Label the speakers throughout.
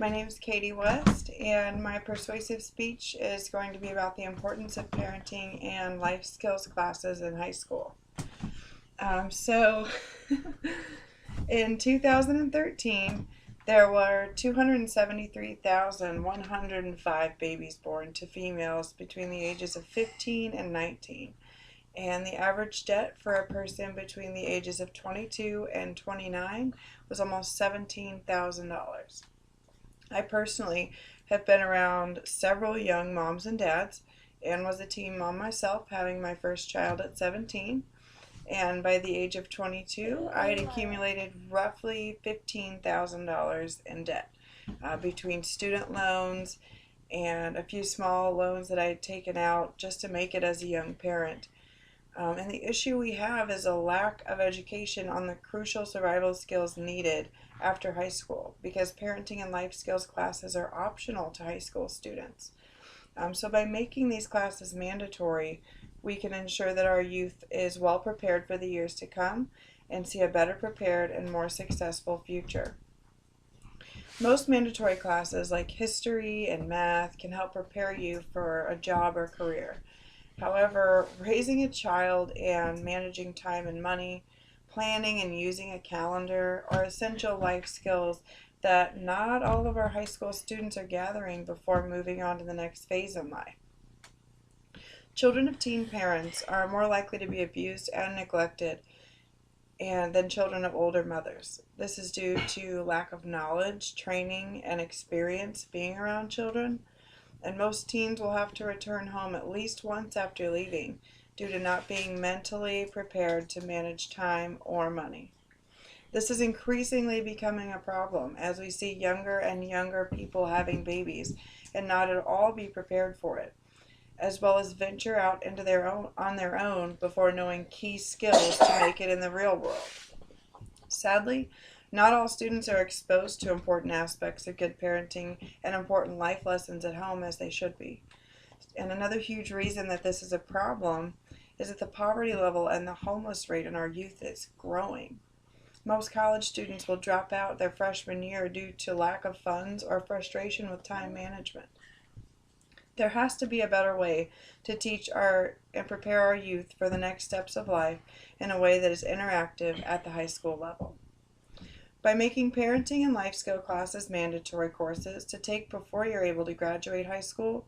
Speaker 1: My name is Katy West, and my persuasive speech is going to be about the importance of parenting and life skills classes in high school. So, in 2013, there were 273,105 babies born to females between the ages of 15 and 19. And the average debt for a person between the ages of 22 and 29 was almost $17,000. I personally have been around several young moms and dads and was a teen mom myself, having my first child at 17. And by the age of 22, I had accumulated roughly $15,000 in debt between student loans and a few small loans that I had taken out just to make it as a young parent. And the issue we have is a lack of education on the crucial survival skills needed after high school, because parenting and life skills classes are optional to high school students. So by making these classes mandatory, we can ensure that our youth is well prepared for the years to come and see a better prepared and more successful future. Most mandatory classes like history and math can help prepare you for a job or career. However, raising a child and managing time and money, planning and using a calendar are essential life skills that not all of our high school students are gathering before moving on to the next phase in life. Children of teen parents are more likely to be abused and neglected than children of older mothers. This is due to lack of knowledge, training, and experience being around children. And most teens will have to return home at least once after leaving due to not being mentally prepared to manage time or money. This is increasingly becoming a problem as we see younger and younger people having babies and not at all be prepared for it, as well as venture out into on their own before knowing key skills to make it in the real world. Sadly, not all students are exposed to important aspects of good parenting and important life lessons at home as they should be. And another huge reason that this is a problem is that the poverty level and the homeless rate in our youth is growing. Most college students will drop out their freshman year due to lack of funds or frustration with time management. There has to be a better way to teach and prepare our youth for the next steps of life in a way that is interactive at the high school level. By making parenting and life skill classes mandatory courses to take before you're able to graduate high school,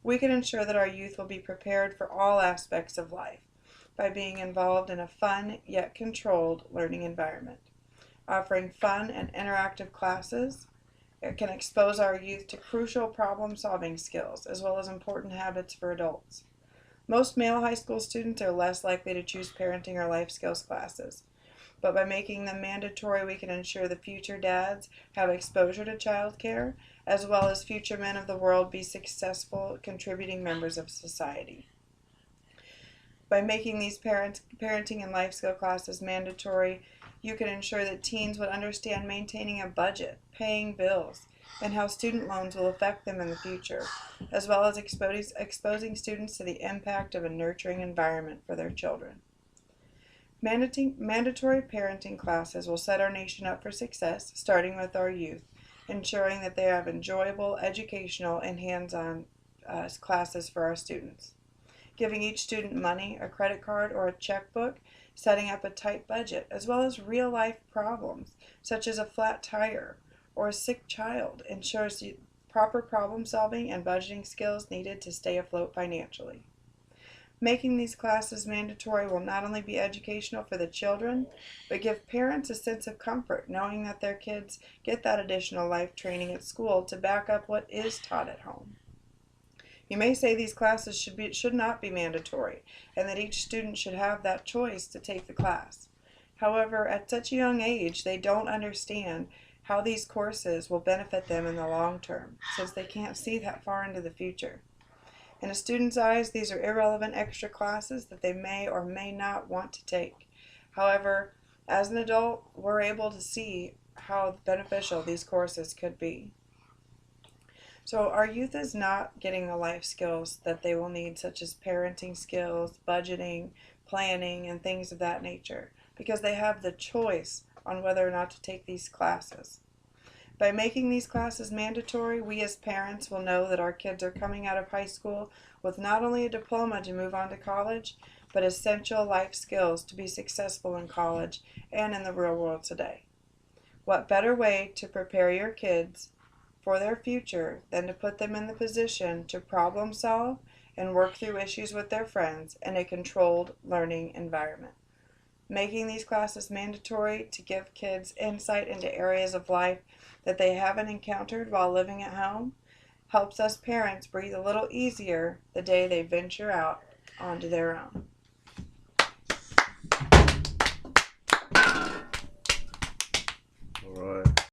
Speaker 1: we can ensure that our youth will be prepared for all aspects of life by being involved in a fun yet controlled learning environment. Offering fun and interactive classes, it can expose our youth to crucial problem-solving skills as well as important habits for adults. Most male high school students are less likely to choose parenting or life skills classes, but by making them mandatory, we can ensure the future dads have exposure to childcare, as well as future men of the world be successful, contributing members of society. By making these parenting and life skill classes mandatory, you can ensure that teens would understand maintaining a budget, paying bills, and how student loans will affect them in the future, as well as exposing students to the impact of a nurturing environment for their children. Mandatory parenting classes will set our nation up for success, starting with our youth, ensuring that they have enjoyable, educational, and hands-on classes for our students. Giving each student money, a credit card, or a checkbook, setting up a tight budget, as well as real-life problems, such as a flat tire or a sick child, ensures proper problem-solving and budgeting skills needed to stay afloat financially. Making these classes mandatory will not only be educational for the children, but give parents a sense of comfort knowing that their kids get that additional life training at school to back up what is taught at home. You may say these classes should not be mandatory, and that each student should have that choice to take the class. However, at such a young age, they don't understand how these courses will benefit them in the long term, since they can't see that far into the future. In a student's eyes, these are irrelevant extra classes that they may or may not want to take. However, as an adult, we're able to see how beneficial these courses could be. So our youth is not getting the life skills that they will need, such as parenting skills, budgeting, planning, and things of that nature, because they have the choice on whether or not to take these classes. By making these classes mandatory, we as parents will know that our kids are coming out of high school with not only a diploma to move on to college, but essential life skills to be successful in college and in the real world today. What better way to prepare your kids for their future than to put them in the position to problem solve and work through issues with their friends in a controlled learning environment. Making these classes mandatory to give kids insight into areas of life that they haven't encountered while living at home helps us parents breathe a little easier the day they venture out onto their own.
Speaker 2: All right.